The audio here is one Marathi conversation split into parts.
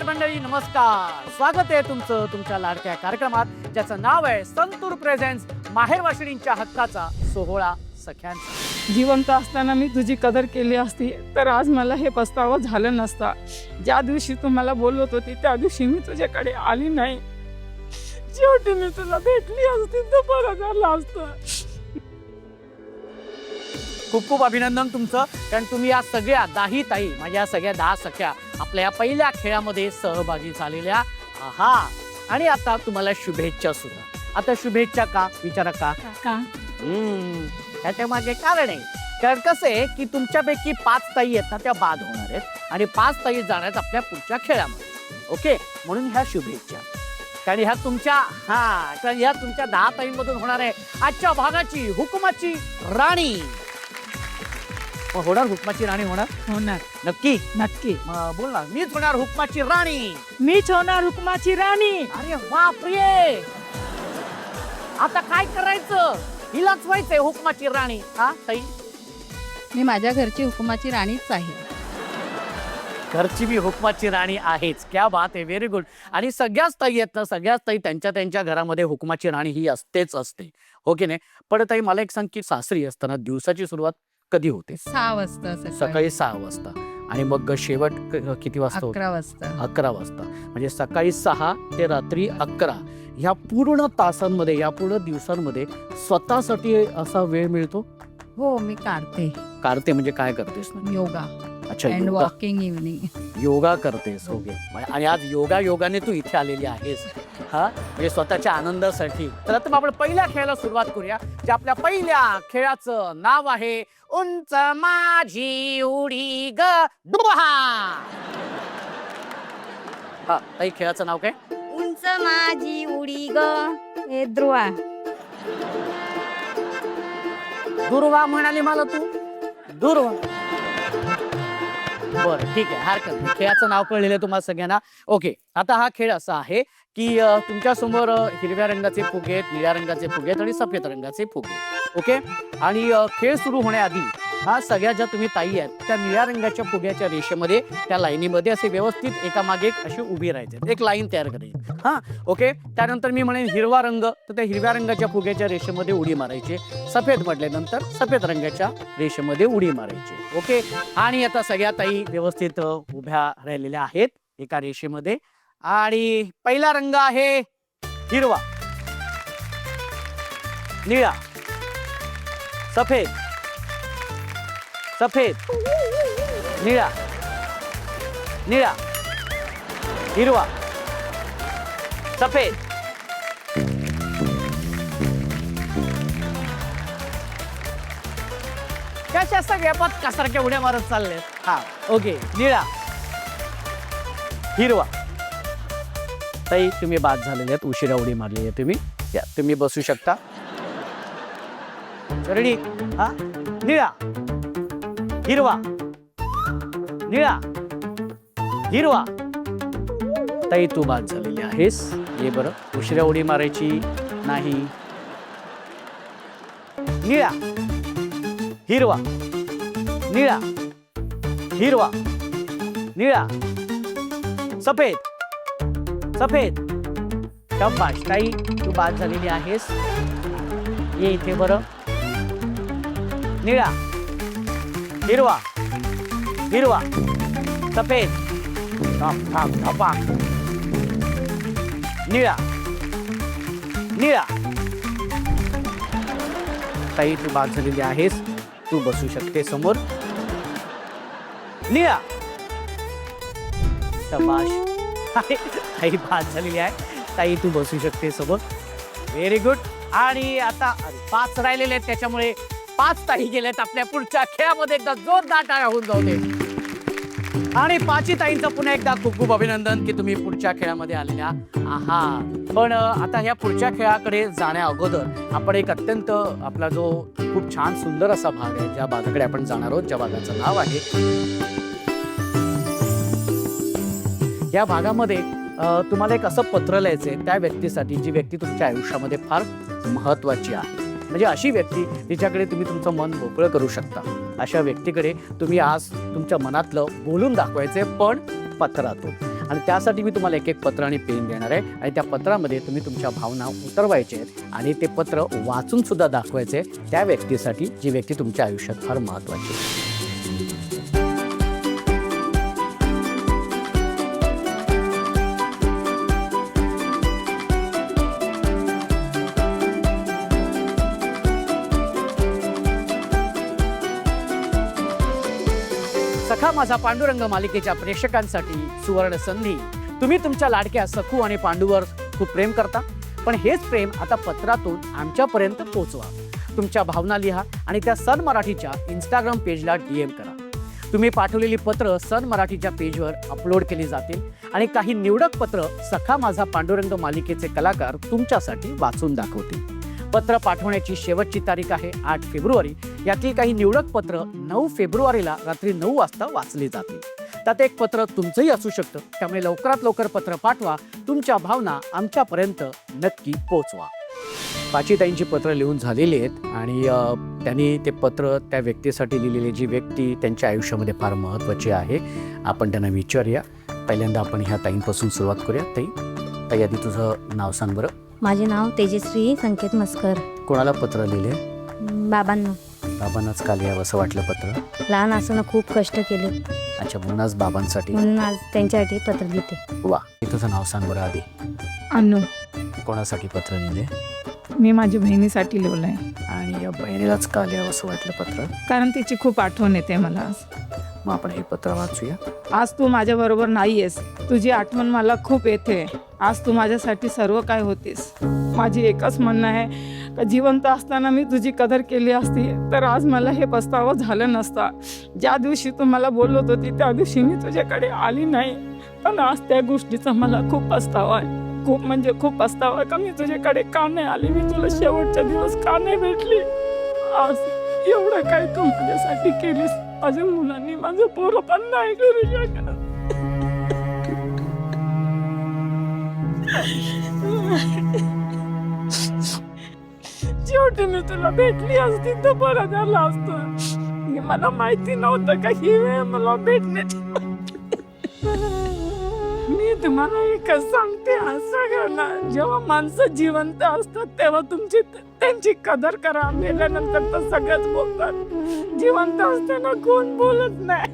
मंडळी, नमस्कार. स्वागत आहे तुमचं तुमच्या लाडक्या कार्यक्रमात, ज्याचं नाव आहे संतूर प्रेझेंट्स माहेर वाशिणींच्या हक्काचा सोहळा सख्यांचा. जिवंत असताना मी तुझी कदर केली असती तर आज मला हे पस्तावा झालं नसता. ज्या दिवशी तू मला बोलवत होती त्या दिवशी मी तुझ्याकडे आली नाही. शेवटी मी तुला भेटली असती तर बरं झालं असतं. खूप खूप अभिनंदन तुमचं, कारण तुम्ही या सगळ्या 10 ताई, माझ्या सगळ्या 10 सख्या आपल्या या पहिल्या खेळामध्ये सहभागी झालेल्या आहात. आणि आता तुम्हाला शुभेच्छा सुद्धा. आता शुभेच्छा का विचारा का? त्याच्या मागे कारण आहे. कारण कसं आहे की तुमच्यापैकी 5 ताई आहेत ना, त्या बाद होणार आहेत आणि 5 ताई जाणार आहेत आपल्या पुढच्या खेळामध्ये. ओके, म्हणून ह्या शुभेच्छा. कारण ह्या तुमच्या कारण ह्या तुमच्या 10 ताईंमधून होणार आहे आजच्या भागाची हुकुमाची राणी. होणार हुकमाची राणी? होणार नक्की नक्की. बोल ना. मीच होणार हुकमाची राणी. मीच होणार हुकुमाची राणी. अरे बापरे, आता काय करायचं? हिलाच व्हायचंय हुकमाची राणी. हा ताई, मी माझ्या घरची हुकुमाची राणीच आहे. घरची बी हुकमाची राणी आहेच. क्या बात आहे, व्हेरी गुड. आणि सगळ्याच ताई आहेत ना, सगळ्याच ताई त्यांच्या त्यांच्या घरामध्ये हुकमाची राणी ही असतेच असते, हो की नाही? पण ताई मला एक सांग की सासरी असताना दिवसाची सुरुवात कधी होते? 6 वाजता सकाळी 6 वाजता. आणि मग शेवट किती वाजता होतो? 11 वाजता. 11 वाजता. म्हणजे सकाळी 6 ते रात्री 11 ह्या पूर्ण तासांमध्ये, या पूर्ण दिवसांमध्ये स्वतःसाठी असा वेळ मिळतो? हो, मी काढते काढते म्हणजे काय करतेस? योगा अच्छा, अँड वॉकिंग इव्हनिंग. योगा करतेस. ओके. आणि आज योगाने तू इथे आलेली आहेस, म्हणजे स्वतःच्या आनंदासाठी. तर आता आपण पहिल्या खेळाला सुरुवात करूया, जे आपल्या पहिल्या खेळाचं नाव आहे उंच माझी उडी ग दुबहा. ताई, खेळाचं नाव काय? उंच माझी उडी ग हे ध्रुवा. दुर्वा म्हणाली मला तू? दुर्वा. बरं, ठीक आहे, हरकत नाही. खेळाचं नाव कळलेलं आहे तुम्हाला सगळ्यांना. ओके. आता हा खेळ असा आहे की तुमच्या समोर हिरव्या रंगाचे फुगे आहेत, निळ्या रंगाचे फुगे आहेत आणि सफेद रंगाचे फुगे. ओके. आणि खेळ सुरू होण्याआधी सगळ्या ज्या तुम्ही ताई आहेत त्या निळ्या रंगाच्या फुग्याच्या रेषेमध्ये, त्या लाईनीमध्ये असे व्यवस्थित एकामागे एक असे उभी राहायचे, एक लाईन तयार करायची. ओके. त्यानंतर मी म्हणेन हिरवा रंग, तर त्या हिरव्या रंगाच्या फुग्याच्या रेषेमध्ये उडी मारायची. सफेद म्हटल्यानंतर सफेद रंगाच्या रेषेमध्ये उडी मारायची. ओके. आणि आता सगळ्या ताई व्यवस्थित उभ्या राहिलेल्या आहेत एका रेषेमध्ये. आणि पहिला रंग आहे हिरवा, निळा, सफेद, सफेद, निळा, निळा, हिरवा, सफेद. कशा सगळ्या पत्कासारख्या उड्या मारत चालले. ओके. निळा, हिरवा. ताई, तुम्ही बाद झालेले आहेत, उशिरा उडी मारली आहे तुम्ही. या, तुम्ही बसू शकता. रेडी? निळा, हिरवा, निळा, हिरवा. ताई, तू बाद झालेली आहेस. ये बरं, उशिरा उडी मारायची नाही. निळा, हिरवा, निळा, हिरवा, निळा, सफेद, सफेद. शाबाश ताई, तू बाद झालेली आहेस. ये इथे बरं. निळा, हिरवा, हिरवा, सफेद, निळा, निळा. ताई, तू बाद झालेली आहेस. तू बसू शकते समोर. निळा. शाबाश ताई, बाद झालेली आहे. ताई, तू बसू शकते समोर. Very good. आणि आता 5 राहिलेले आहेत, त्याच्यामुळे 5 ताई गेल्यात आपल्या पुढच्या खेळामध्ये. एकदा जोरदार टाळ्या होऊन जाऊ दे. आणि 5 ताईंचं पुन्हा एकदा खूप खूप अभिनंदन की तुम्ही पुढच्या खेळामध्ये आलेल्या आहात. पण आता ह्या पुढच्या खेळाकडे जाण्या अगोदर आपण एक अत्यंत आपला जो खूप छान सुंदर असा भाग आहे, ज्या भागाकडे आपण जाणार आहोत, ज्या भागाचं नाव आहे, या भागामध्ये तुम्हाला एक असं पत्र लिहायचंय त्या व्यक्तीसाठी जी व्यक्ती तुमच्या आयुष्यामध्ये फार महत्वाची आहे. म्हणजे अशी व्यक्ती जिच्याकडे तुम्ही तुमचं मन मोकळं करू शकता, अशा व्यक्तीकडे तुम्ही आज तुमच्या मनातलं बोलून दाखवायचे, पण पत्रातून. आणि त्यासाठी मी तुम्हाला एक एक पत्र आणि पेन देणार आहे आणि त्या पत्रामध्ये तुम्ही तुमच्या भावना उतरवायचे आहेत आणि ते पत्र वाचून सुद्धा दाखवायचे त्या व्यक्तीसाठी जी व्यक्ती तुमच्या आयुष्यात फार महत्त्वाची आहे. सखा माझा पांडुरंग मालिकेच्या प्रेक्षकांसाठी सुवर्ण संधी. तुम्ही तुमच्या लाडक्या सखू आणि पांडूवर खूप प्रेम करता, पण हेच प्रेम आता पत्रातून आमच्यापर्यंत पोहोचवा. तुमच्या भावना लिहा आणि त्या सन मराठीच्या इंस्टाग्राम पेजला DM करा. तुम्ही पाठवलेली पत्र सन मराठीच्या पेजवर अपलोड केली जातील आणि काही निवडक पत्र सखा माझा पांडुरंग मालिकेचे कलाकार तुमच्यासाठी वाचून दाखवतील. पत्र पाठवण्याची शेवटची तारीख आहे 8 फेब्रुवारी. यातील काही निवडक पत्र 9 फेब्रुवारीला रात्री 9 वाजता वाचली जातील. त्यात एक पत्र तुमचंही असू शकतं, त्यामुळे लवकरात लवकर पत्र पाठवा. तुमच्या भावना आमच्यापर्यंत नक्की पोहोचवा. पाचीताईंची पत्र लिहून झालेली आहेत आणि त्यांनी ते पत्र त्या व्यक्तीसाठी लिहिलेली जी व्यक्ती त्यांच्या आयुष्यामध्ये फार महत्त्वाची आहे, आपण त्यांना विचारूया. पहिल्यांदा आपण ह्या ताईंपासून सुरुवात करूया. ताई आधी तुझं नाव सांग बरं. माझे नाव तेजश्री संकेत मस्कर. कोणाला पत्र लिहिले? बाबांना. बाबांनाच का लिहावं असं वाटलं पत्र? लहान असताना खूप कष्ट केले, अच्छा, म्हणून आज बाबांसाठी. म्हणून आज त्यांच्यासाठी पत्र लिहिते. वा. तुझं नाव सांग बरं आधी. अनु. कोणासाठी पत्र लिहिले? मी माझ्या बहिणीसाठी लिहिलंय, आणि या बहिणीलाच का लिहावं असं वाटलं पत्र? कारण तिची खूप आठवण येते मला आज. मग आपण हे पत्र वाचूया. आज तू माझ्याबरोबर नाहीयेस, तुझी आठवण मला खूप येते. आज तू माझ्यासाठी सर्व काय होतीस. माझी एकच म्हणणं आहे का जिवंत असताना मी तुझी कदर केली असती तर आज मला हे पस्तावा झालं नसता. ज्या दिवशी तू मला बोलत होती त्या दिवशी मी तुझ्याकडे आली नाही, पण आज त्या गोष्टीचा मला खूप पस्तावा आहे. खूप म्हणजे खूप पस्तावा का मी तुझ्याकडे का नाही आली, मी तुला शेवटचा दिवस का नाही भेटली. आज एवढं काय तू माझ्यासाठी केलीस. माझ्या मुलांनी माझं पोरं पण नाही करू शकत. शेवटी मी तुला भेटली असती तर बरं झालं असतं. मला माहिती नव्हतं का ही वेळ मला भेटण्याची. मी तुम्हाला एकच सांगते, सगळ्यांना जेव्हा माणसं जिवंत असतात तेव्हा त्यांची कदर करा. मेल्यानंतर तर सगळंच बोलतात, जिवंत असताना कोण बोलत नाही.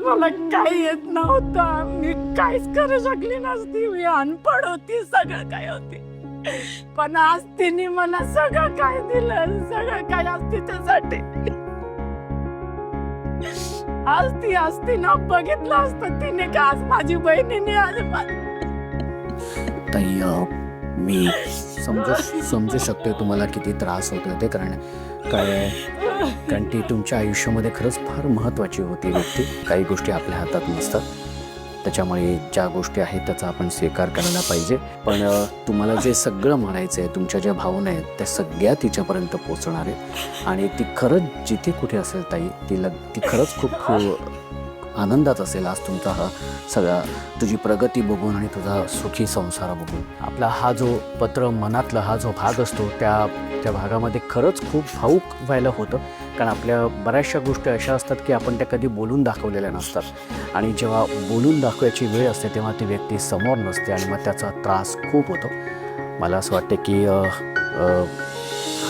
मला काही येत नव्हतं, मी काहीच करू शकली नसती, मी अनपढ होती, सगळं काय होती. पण आज तिने मला सगळं काय दिलं, सगळं काय आज तिच्यासाठी. आज ती असती ना, बघितलं असतं तिने का आज माझी बहिणीने आज ताई मी समजू शकते तुम्हाला किती त्रास होतो ते, कारण ती तुमच्या आयुष्यामध्ये खरंच फार महत्त्वाची होती व्यक्ती. काही गोष्टी आपल्या हातात नसतात, त्याच्यामुळे ज्या गोष्टी आहेत त्याचा आपण स्वीकार करायला पाहिजे. पण तुम्हाला जे सगळं म्हणायचं आहे, तुमच्या ज्या भावना आहेत त्या सगळ्या तिच्यापर्यंत पोचणार आहेत आणि ती खरंच जिथे कुठे असेल ताई, ती खरंच खूप आनंदात असेल आज तुमचा हा सगळा, तुझी प्रगती बघून आणि तुझा सुखी संसार बघून. आपला हा जो पत्र मनातला हा जो भाग असतो त्या भागामध्ये खरंच खूप भावूक व्हायला होतं, कारण आपल्या बऱ्याचशा गोष्टी अशा असतात की आपण त्या कधी बोलून दाखवलेल्या नसतात आणि जेव्हा बोलून दाखवायची वेळ असते तेव्हा ती व्यक्ती समोर नसते आणि मग त्याचा त्रास खूप होतो. मला असं वाटतं की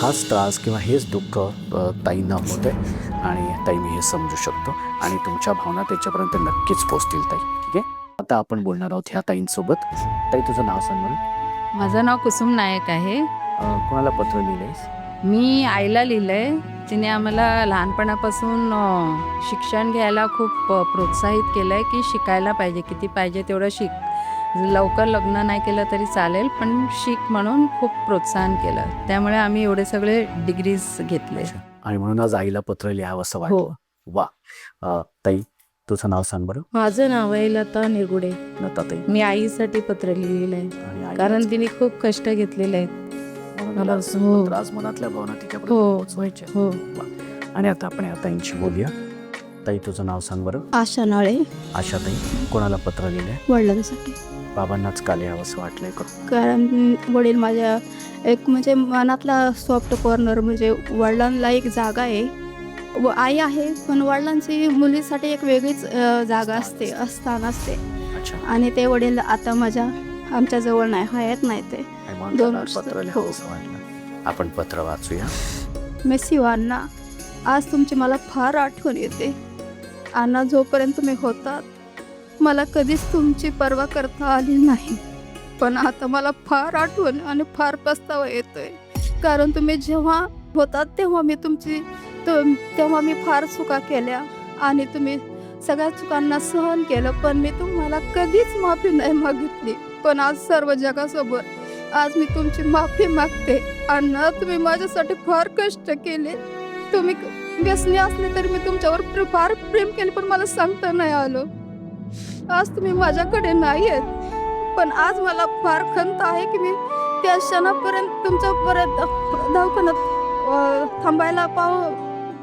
हाच त्रास किंवा हेच दुःख ताईंना होतं आणि ताई मी हे समजू शकतो आणि तुमच्या भावना त्याच्यापर्यंत नक्कीच पोचतील ताई. ठीक आहे, आता आपण बोलणार आहोत ह्या ताईंसोबत. ताई तुझं नाव सांग मला. माझं नाव कुसुम नायक आहे. कोणाला पत्र लिहिलंयस? मी आईला लिहिलंय. तिने आम्हाला लहानपणापासून शिक्षण घ्यायला खूप प्रोत्साहित केलंय की शिकायला पाहिजे, किती पाहिजे तेवढं शिक, लवकर लग्न नाही केलं तरी चालेल पण शिक म्हणून खूप प्रोत्साहन केलं. त्यामुळे आम्ही एवढे सगळे डिग्रीज घेतले आणि म्हणून आज आईला पत्र लिहावं असं वाटतं. हो. वा. ताई तुझं नाव सांग बरं. माझं नाव आहे लता निरगुडे. लता ताई. मी आईसाठी पत्र लिहिलेलं आहे, आणि आई कारण तिने खूप कष्ट घेतलेले आहेत. मला हो. त्रास मनातल्या भावना तिच्यापर्यंत हो. पोहोचवायच्या. हो. वा. आणि आता आपण या ताईंशी बोलूया. ताई तुझं नाव सांग बरं. आशा नाळे. आशा ताई, कोणाला पत्र लिहिलंय? वडिलांसाठी. बाबांनाच का लिहावं असं वाटलंय का? कारण वडील माझ्या एक म्हणजे मनातला सॉफ्ट कॉर्नर, म्हणजे वडिलांना एक जागा आहे. आई आहे, पण वडिलांची मुलीसाठी एक वेगळीच जागा असते, स्थान असते. अच्छा. आणि ते वडील आता आमच्या जवळ नाही, हयात नाही ते. आणि म्हणून 2 त्याला वर्ष. पत्र हो. लिहावंसं वाटलं. आपण पत्र वाचूया. मेसी अण्णा, आज तुमची मला फार आठवण येते. अण्णा, जोपर्यंत तुम्ही होतात मला कधीच तुमची पर्वा करता आली नाही, पण आता मला फार आठवण आणि फार पस्तावा येतोय. कारण तुम्ही जेव्हा होतात तेव्हा मी फार चुका केल्या आणि तुम्ही सगळ्या चुकांना सहन केलं, पण मी तुम्हाला कधीच माफी नाही मागितली. पण आज सर्व जगासमोर आज मी तुमची माफी मागते. अण्णा, तुम्ही माझ्यासाठी फार कष्ट केले. तुम्ही व्यसनी असले तरी मी तुमच्यावर फार प्रेम केले, पण मला सांगता नाही आलं. आज तुम्ही माझ्याकडे नाही आहेत, पण आज मला फार खंत आहे की मी त्या क्षणापर्यंत तुमच्यापर्यंत दवाखान्यात थांबायला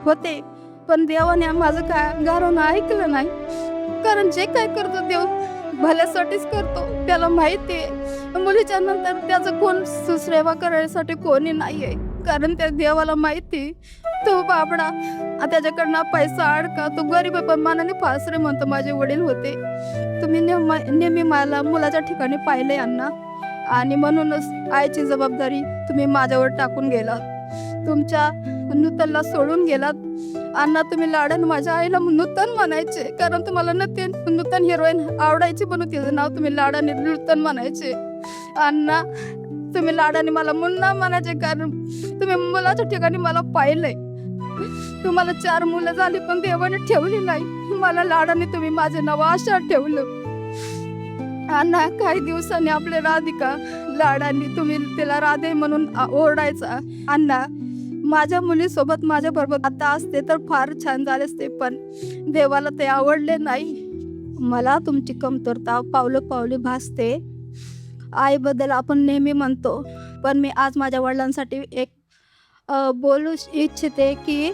होते, पण देवाने माझं काय गारवणं ऐकलं नाही. कारण जे काय करतो देव भल्यासाठीच करतो, त्याला माहिती आहे. मुलीच्या नंतर त्याचं कोण सुसेवा करायसाठी कोणी नाही आहे, कारण त्या देवाला माहिती तो बाबडा त्याच्याकडनं पैसा अडका, तो गरीब आहे पण मनाने फार श्रीमंत माझे वडील होते. तुम्ही नेहमी मला मुलाच्या ठिकाणी पाहिले अण्णा, आणि म्हणूनच आईची जबाबदारी तुम्ही माझ्यावर टाकून गेलात. तुमच्या नूतनला सोडून गेलात. अण्णा, तुम्ही लाडाने माझ्या आईला नूतन म्हणायचे, कारण तुम्हाला नूतन हिरोईन आवडायची, म्हणून तिचं नाव तुम्ही लाडाने नूतन म्हणायचे. अण्णा, तुम्ही लाडाने मला मुन्ना म्हणायचे, कारण तुम्ही मुलाच्या ठिकाणी मला पाहिलंय. तुम्हाला 4 मुलं झाली पण देवाने ठेवली नाही. मला लाडाने तुम्ही माझे नाव आशा ठेवलं. अण्णा, काही दिवसांनी आपले राधिका लाडाने तुम्ही तिला राधे म्हणून ओरडायचा. अण्णा, माझ्या मुलीसोबत माझ्याबरोबर आता असते तर फार छान झाले असते, पण देवाला ते आवडले नाही. मला तुमची कमतरता पावली भासते. आईबद्दल आपण नेहमी म्हणतो, पण मी आज माझ्या वडिलांसाठी एक बोलू इच्छिते की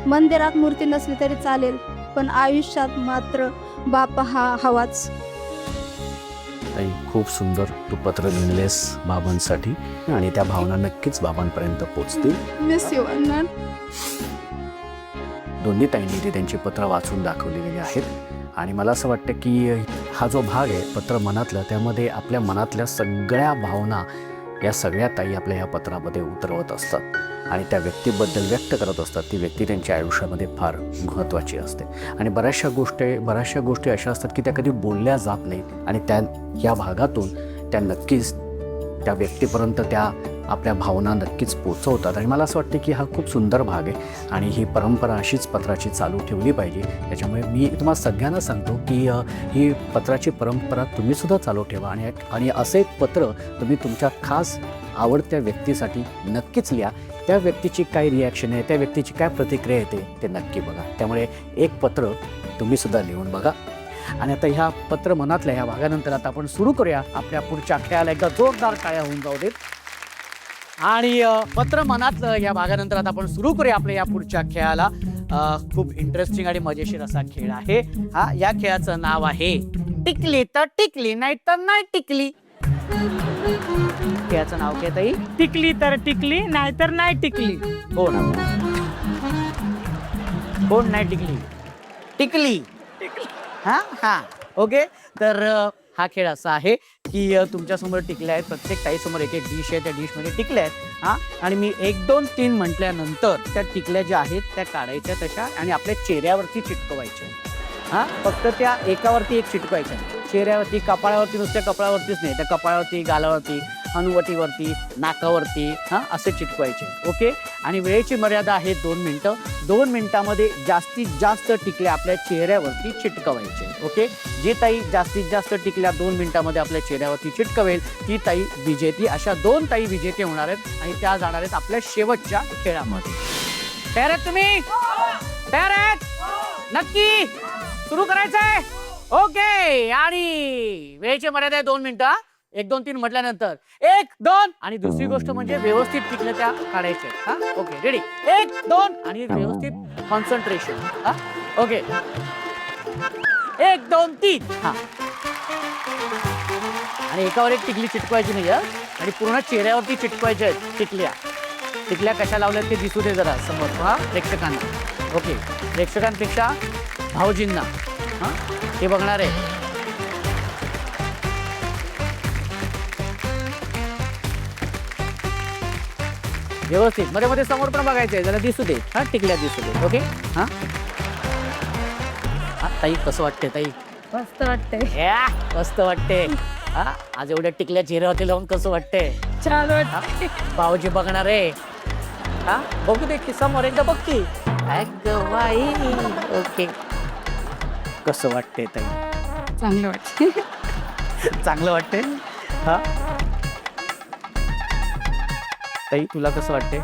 मंदिरात मूर्ती नसली तरी चालेल, पण आयुष्यात मात्र बाप हा हवाच. ताई, खूप सुंदर तू पत्र लिहिलेस बाबांसाठी, आणि त्या भावना नक्कीच बाबांपर्यंत पोचतील. मिस यू अण्णा. दोन्ही ताईंनी ते त्यांची पत्र वाचून दाखवलेली आहेत, आणि मला असं वाटतं की हा जो भाग आहे पत्र मनातलं, त्यामध्ये आपल्या मनातल्या सगळ्या भावना या सगळ्या ताई आपल्या ह्या पत्रामध्ये उतरवत असतात, आणि त्या व्यक्तीबद्दल व्यक्त करत असतात. ती व्यक्ती त्यांच्या आयुष्यामध्ये फार महत्त्वाची असते, आणि बऱ्याचशा गोष्टी अशा असतात की त्या कधी बोलल्या जात नाहीत, आणि या भागातून त्या नक्कीच त्या व्यक्तीपर्यंत त्या आपल्या भावना नक्कीच पोचवतात. आणि मला असं वाटतं की हा खूप सुंदर भाग आहे, आणि ही परंपरा अशीच पत्राची चालू ठेवली पाहिजे. त्याच्यामुळे मी तुम्हाला सगळ्यांना सांगतो की ही पत्राची परंपरा तुम्हीसुद्धा चालू ठेवा, आणि असं एक पत्र तुम्ही तुमच्या खास आवडत्या व्यक्तीसाठी नक्कीच लिहा. त्या व्यक्तीची काय रिॲक्शन आहे, त्या व्यक्तीची काय प्रतिक्रिया येते ते नक्की बघा. त्यामुळे एक पत्र तुम्हीसुद्धा लिहून बघा. आणि आता ह्या पत्र मनातल्या ह्या भागानंतर आता आपण सुरू करूया आपल्या पुढच्या खेळाला. एकदा जोरदार टाळ्या होऊन जाऊ देत. आणि पत्र मनातलं या भागानंतर आता आपण सुरू करूया आपल्या या पुढच्या खेळाला. खूप इंटरेस्टिंग आणि मजेशीर असा खेळ आहे हा. या खेळाचं नाव आहे टिकली तर टिकली, नाही तर नाही टिकली. खेळाचं नाव काय ताई? टिकली तर टिकली, नाहीतर नाही टिकली. हो ना. कोण नाही टिकली? टिकली. हा हा, ओके. तर हा खेळ असा आहे की तुमच्यासमोर टिकल्या आहेत, प्रत्येक ताईसमोर एक डिश आहे, त्या डिशमध्ये टिकल्या आहेत. हां, आणि मी 1 2 3 म्हटल्यानंतर त्या टिकल्या ज्या आहेत त्या काढायच्या तशा आणि आपल्या चेहऱ्यावरती चिटकवायच्या. हां, फक्त त्या एकावरती एक चिटकवायच्या, चेहऱ्यावरती, कपाळावरती, नुसत्या कपाळावरतीच नाही, त्या कपाळावरती, गालावरती, हनुवटीवरती, नाकावरती, हां, असे चिटकवायचे. ओके. आणि वेळेची मर्यादा आहे 2 मिनटं. 2 मिनटामध्ये जास्तीत जास्त टिकल्या आपल्या चेहऱ्यावरती चिटकवायचे. ओके. जी ताई जास्तीत जास्त टिकल्या 2 मिनिटामध्ये आपल्या चेहऱ्यावरती चिटकवेल ती ताई विजेती. अशा 2 ताई विजेते होणार आहेत, आणि त्या जाणार आहेत आपल्या शेवटच्या खेळामध्ये. तयार आहेत तुम्ही? तयार आहेत? नक्की सुरू करायचंय? ओके. आणि वेळेची मर्यादा आहे 2 मिनिटं. 1 2 3 म्हटल्यानंतर 1 2, आणि दुसरी गोष्ट म्हणजे व्यवस्थित टिकल्या त्या काढायच्या. हा, ओके. रेडी? 1 2, आणि व्यवस्थित कॉन्सन्ट्रेशन. हा, ओके. 1 2 3. हा, आणि एकावर एक टिकली चिटकवायची नाही, आणि पूर्ण चेहऱ्यावरती चिटकवायच्या आहेत टिकल्या. टिकल्या कशा लावल्यात ते दिसू दे जरा समोर, हा, प्रेक्षकांना. ओके, प्रेक्षकांपेक्षा भाऊजींना हा हे बघणार आहे. व्यवस्थित मध्ये मध्ये समोर पण बघायचंय, जरा दिसू दे. हा टिकल्या दिसू दे. ओके. हा हा, ताई कसं वाटते ताई? मस्त वाटतंय. या, मस्त वाटते. हा, आज एवढ्या टिकल्या चेहऱ्यावरती लावून कसं वाटते? छान वाटत. हा, भाऊजी बघणार आहे. हा, बघू दे की समोर एकदा बघ की. अगं बाई. ओके, कसं वाटते ताई? चांगलं वाटतं. चांगलं वाटते. हा ताई, तुला कसं वाटते?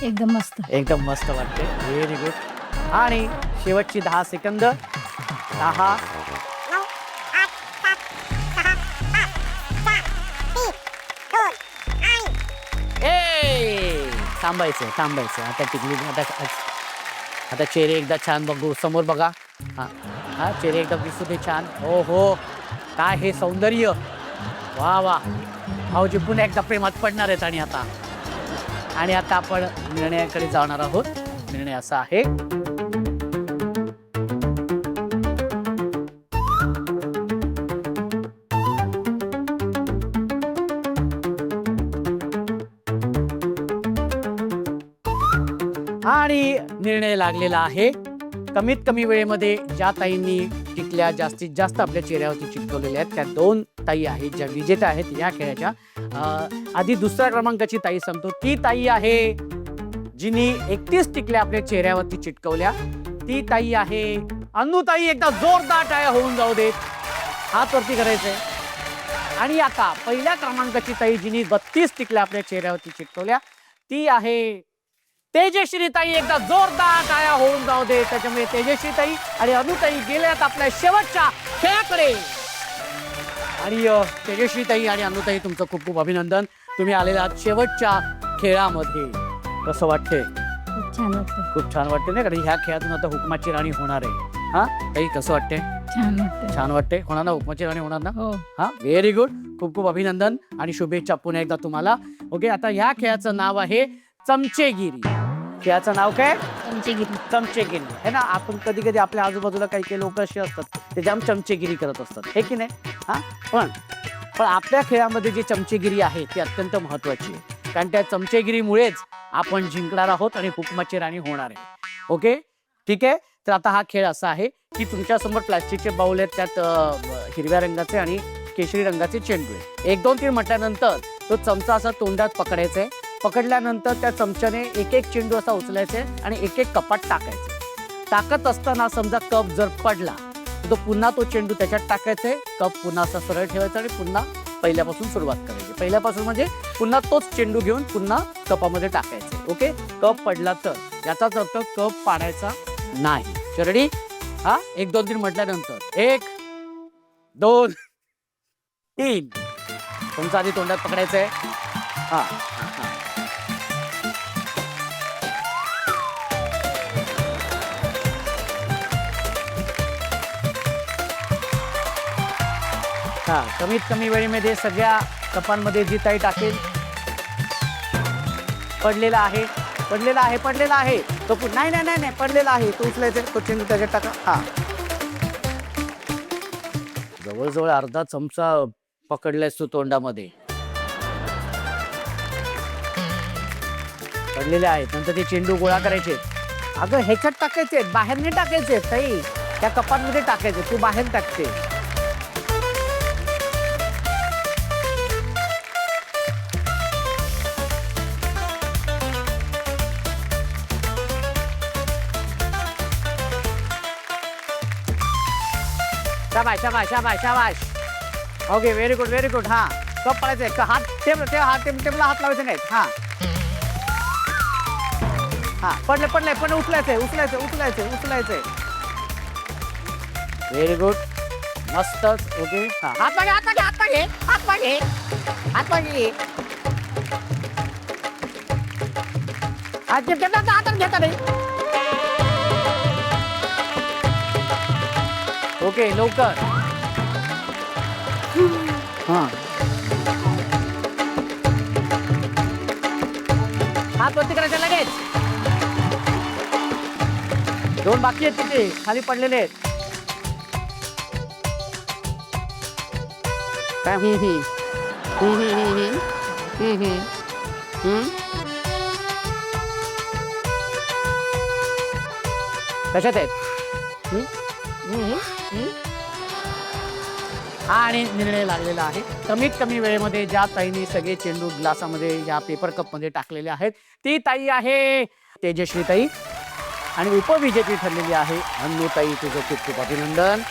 एकदम मस्त. एकदम मस्त वाटते. Very good. आणि शेवटची 10 सेकंद. 10. थांबायचं थांबायचं. आता टिकली. आता चेहरे एकदा छान बघू. समोर बघा. हा हा, चेहरे एकदा दिसू दे छान. हो हो, काय हे सौंदर्य. वा वा. भाऊजी पुन्हा एकदा प्रेमात पडणार आहेत. आणि आता आपण निर्णयाकडे जाणार आहोत. निर्णय असा आहे, आणि निर्णय लागलेला आहे. कमीत कमी वेळेमध्ये ज्या ताईंनी टिकल्या जास्तीत जास्त आपल्या चेहऱ्यावरती चिटकवलेल्या आहेत त्या 2 ताई आहेत ज्या विजेत्या आहेत या खेळाच्या. आधी दुसऱ्या क्रमांकाची ताई सांगतो. ती ताई आहे जिनी 31 टिकल्या आपल्या चेहऱ्यावरती चिटकवल्या. ती ताई आहे अन्नूताई. एकदा जोरदार टाळ्या होऊन जाऊ देत. हात वरती करायचंय. आणि आता पहिल्या क्रमांकाची ताई जिनी 32 टिकल्या आपल्या चेहऱ्यावरती चिटकवल्या ती आहे तेजश्री ताई. एकदा जोरदार टाळ्या होऊन जाऊ दे. त्याच्यामुळे तेजश्री ताई आणि अनुताई गेल्यात आपल्या शेवटच्या खेळाकडे. आणि तेजश्री ताई आणि अनुताई, तुमचं खूप खूप अभिनंदन. तुम्ही आलेला आहात शेवटच्या खेळामध्ये. कसं वाटते? खूप छान वाटतंय. खूप छान वाटते ना, कारण ह्या खेळातून आता हुकमाची राणी होणार आहे. हा ताई, कसं वाटते? छान वाटतं. छान वाटते. होणार ना, हुकमाची राणी होणार ना? हो. हा, व्हेरी गुड. खूप खूप अभिनंदन आणि शुभेच्छा पुन्हा एकदा तुम्हाला. ओके, आता ह्या खेळाचं नाव आहे चमचेगिरी. खेळाचं नाव काय? चमचेगिरी. चमचेगिरी है ना. आपण कधी कधी आपल्या आजूबाजूला काही काही लोक असे असतात ते जाम चमचेगिरी करत असतात, हे की नाही? हा, पण आपल्या खेळामध्ये जी चमचेगिरी आहे ती अत्यंत महत्वाची आहे. कारण त्या चमचेगिरीमुळेच आपण जिंकणार आहोत आणि हुकमाची राणी होणार आहे. ओके, ठीक आहे. तर आता हा खेळ असा आहे की तुमच्यासमोर प्लास्टिकचे बाउल आहेत. त्यात हिरव्या रंगाचे आणि केशरी रंगाचे चेंडू आहे. 1 2 3 म्हटल्यानंतर तो चमचा असा तोंडात पकडायचा आहे. पकडल्यानंतर त्या चमच्याने एक एक चेंडू असा उचलायचे आणि एक एक कपात टाकायचे. टाकत असताना समजा कप जर पडला तर तो पुन्हा तो चेंडू त्याच्यात टाकायचे. कप पुन्हा असा सरळ ठेवायचा आणि पुन्हा पहिल्यापासून सुरुवात करायची. पहिल्यापासून म्हणजे पुन्हा तोच चेंडू घेऊन पुन्हा कपामध्ये टाकायचे. ओके, कप पडला तर याचाच अर्थ कप पाडायचा नाही. रेडी? हा, 1 2 3 म्हटल्यानंतर 1 2 3 तुमचं आधी तोंडात पकडायचंय. हा, हा, कमीत कमी वेळेमध्ये सगळ्या कपांमध्ये जी ताई टाकेल. पडलेला आहे, पडलेला आहे, पडलेला आहे. तो नाही नाही नाही, पडलेला आहे. तो उचलायचा, तो चेंडू त्याच्यात टाका. हा, जवळजवळ अर्धा चमचा पकडलायस तू तोंडामध्ये. पडलेले आहेत. नंतर ते चेंडू गोळा करायचे. अगं ह्याच्यात टाकायचे, बाहेर नाही टाकायचे ताई. त्या कपांमध्ये टाकायचे, तू बाहेर टाकते. शाबाश शाबाश शाबाश शाबाश. Okay, very good very good. हा, कप पडायचे. हात टेबला हात लावायचे नाहीत. हा हा, पडले पडले पण उचलायचंय उचलायचंय उचलायचंय उचलायचंय. व्हेरी गुड, मस्तच. ओके, हा, हात मागे हात मागे हात मागे हात मागे हात मागे. हातात घेता नाही. ओके, लवकर. हा, हात वरती करायचा लगेच. 2 बाकी आहेत तिथे खाली पडलेले आहेत. काय कशात आहेत? आणि निर्णय लागलेला आहे. कमीत कमी वेळेमध्ये ज्या ताईने सगळे चेंडू ग्लासामध्ये या पेपर कप मध्ये टाकलेले आहेत ती ताई आहे तेजश्री ताई आणि उपविजेती ठरलेली आहे अनुताई. तुझं खूप खूप अभिनंदन.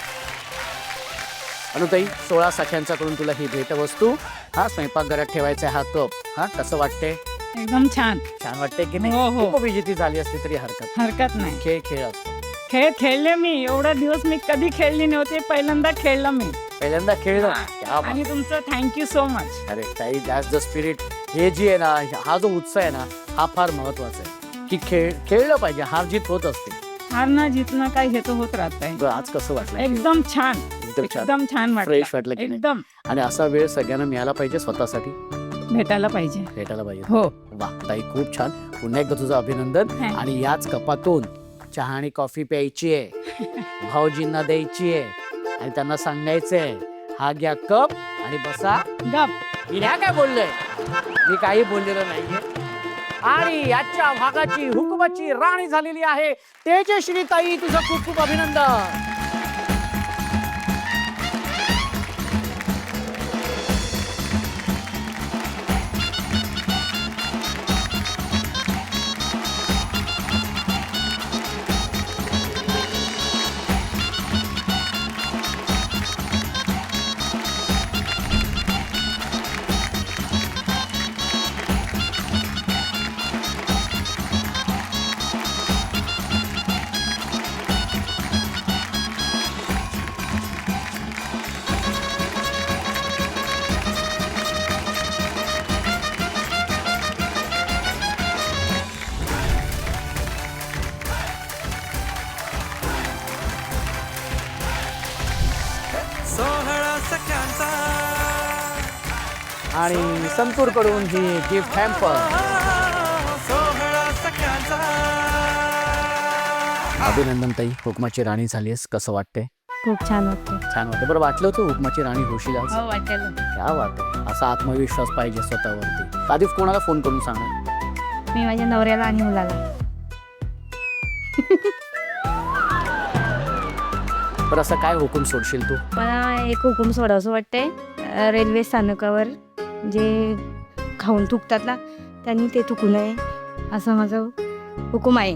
अनुताई 16 सख्यांच्याकडून तुला ही भेटवस्तू. हा स्वयंपाकघरात ठेवायचा हा कप. हा कसं वाटतंय? एकदम छान. छान वाटतंय की हो नाही? हो, उपविजेती झाली असली तरी हरकत नाही. खेळ असतो. खेळ खेळले मी. एवढा दिवस मी कधी खेळली नव्हती. पहिल्यांदा खेळलं मी. पहिल्यांदा खेळलं. क्या बात. आणि तुमचं थँक्यू सो मच. अरे ताई दॅट्स द स्पिरिट. हे जी आहे ना हा जो उत्साह आहे ना हा फार महत्वाचा आहे की खेळलं पाहिजे. हार जीत होत असते. हारणं जितणं काय हे तर होत राहतंय. बरं, आज कसं वाटलं? एकदम छान. एकदम छान. एकदम छान वाटलं. फ्रेश वाटलं की नाही? एकदम आणि असा वेळ सगळ्यांना मिळाला पाहिजे स्वतःसाठी भेटायला पाहिजे. भेटायला पाहिजे. हो. वा ताई खूप छान. पुन्हा एकदा तुझं अभिनंदन. Thank you. आणि याच कपातून चहा आणि कॉफी प्यायची आहे. भाऊजींना द्यायची आहे आणि त्यांना सांगायचंय हा घ्या कप आणि बसा गप. मी काय बोललोय? मी काही बोललेलो नाहीये. आणि आजच्या भागाची हुकुमाची राणी झालेली आहे तेजश्री ताई. तुझं खूप खूप अभिनंदन. आणि संतूर कडून ही गिफ्ट हॅम्पर. अभिनंदन ताई. हुकमाची राणी झालीस. कसं वाटतंय? खूप छान वाटतं. छान वाटतं. बरं वाटलं होतं हुकमाची राणी होशील आज? हो वाटेल. क्या वाट आहे. असा आत्मविश्वास पाहिजे स्वतःवरती. आधी कोणाला फोन करून सांगणार? मी माझ्या नवऱ्याला आणि मुलाला. बरं असं काय हुकूम सोडशील तू? मला एक हुकूम सोडावंसं वाटतंय. रेल्वे स्थानकावर जे खाऊन थुकतात ना त्यांनी ते थुकू नये असं माझं हुकूम आहे.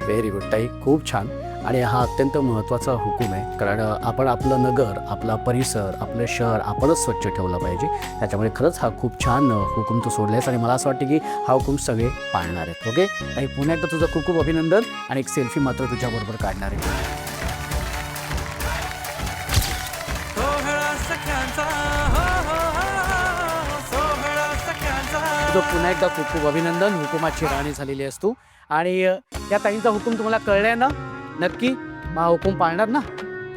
व्हेरी गुड ताई. खूप छान. आणि हा अत्यंत महत्त्वाचा हुकूम आहे कारण आपण आपलं नगर आपला परिसर आपलं शहर आपणच स्वच्छ ठेवलं पाहिजे. त्याच्यामुळे खरंच हा खूप छान हुकूम तू सोडलायस आणि मला असं वाटतं की हा हुकूम सगळे पाळणार आहेत. ओके ताई पुन्हा एकदा तुझं खूप खूप अभिनंदन. आणि एक सेल्फी मात्र तुझ्याबरोबर काढणार आहे. तुझं पुन्हा एकदा खूप खूप अभिनंदन. हुकुमाची राणी झालेली आहेस तू. आणि या ताईंचा हुकूम तुम्हाला कळलाय ना? नक्की मग हा हुकूम पाळणार ना?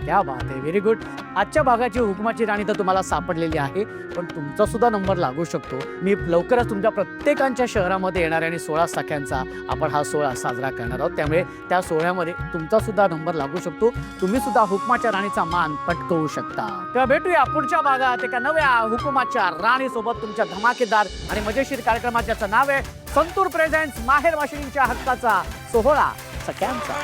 क्या बात आहे. Very good. आजच्या भागाची हुकुमाची राणी तर तुम्हाला सापडलेली आहे पण तुमचा सुद्धा नंबर लागू शकतो. मी लवकरच तुमच्या प्रत्येकांच्या शहरामध्ये येणार आहे आणि 16 सख्यांचा आपण हा सोहळा साजरा करणार आहोत. त्यामुळे त्या सोहळ्यामध्ये तुमचा सुद्धा नंबर लागू शकतो. तुम्ही सुद्धा हुकमाच्या राणीचा मान पटकवू शकता. तेव्हा भेटूया पुढच्या भागात एका नव्या हुकुमाच्या राणी सोबत तुमच्या धमाकेदार आणि मजेशीर कार्यक्रमात ज्याचं नाव आहे संतूर प्रेझेंट्स माहेर वाशिनींच्या हक्काचा सोहळा सख्यांचा.